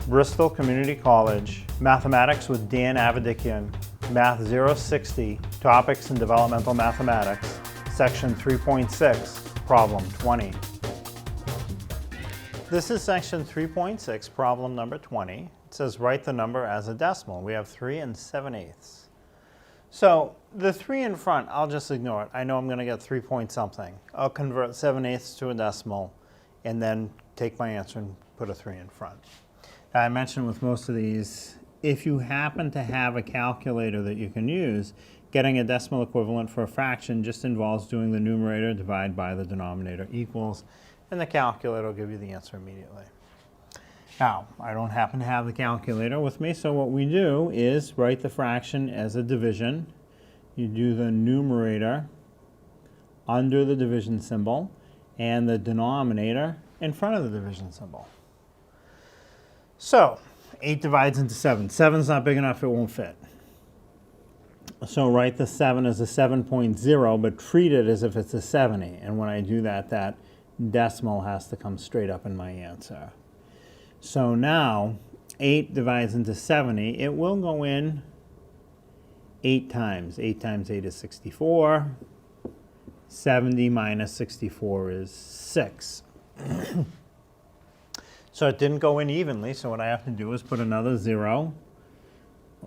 Bristol Community College, Mathematics with Dan Avedikian, Math 060, Topics in Developmental Mathematics, Section 3.6, Problem 20. This is Section 3.6, Problem number 20. It says write the number as a decimal. We have 3 7/8. So the 3 in front, I'll just ignore it. I know I'm going to get 3 point something. I'll convert 7/8 to a decimal and then take my answer and put a 3 in front. Now, I mentioned with most of these, if you happen to have a calculator that you can use, getting a decimal equivalent for a fraction just involves doing the numerator divided by the denominator equals, and the calculator will give you the answer immediately. Now, I don't happen to have the calculator with me, so what we do is write the fraction as a division. You do the numerator under the division symbol and the denominator in front of the division symbol. So, 8 divides into 7. 7's not big enough, it won't fit. So write the 7 as a 7.0, but treat it as if it's a 70. And when I do that, that decimal has to come straight up in my answer. So now, 8 divides into 70. It will go in 8 times. 8 times 8 is 64. 70 minus 64 is 6. So it didn't go in evenly, so what I have to do is put another 0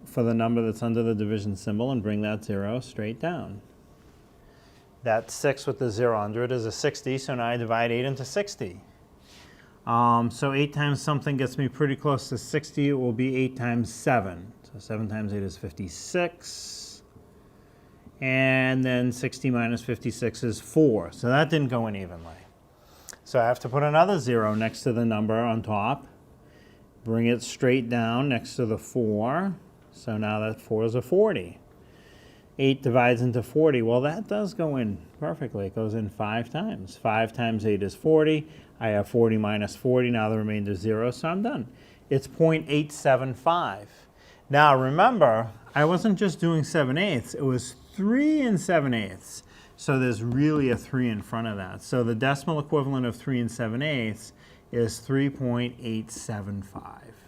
for the number that's under the division symbol and bring that 0 straight down. That 6 with the 0 under it is a 60, so now I divide 8 into 60. So 8 times something gets me pretty close to 60. It will be 8 times 7. So 7 times 8 is 56. And then 60 minus 56 is 4. So that didn't go in evenly. So I have to put another 0 next to the number on top. Bring it straight down next to the 4. So now that 4 is a 40. 8 divides into 40. Well, that does go in perfectly. It goes in 5 times. 5 times 8 is 40. I have 40 minus 40. Now the remainder is 0, so I'm done. It's 0.875. Now remember, I wasn't just doing 7/8. It was 3 7/8. So there's really a 3 in front of that. So the decimal equivalent of 3 7/8 is 3.875.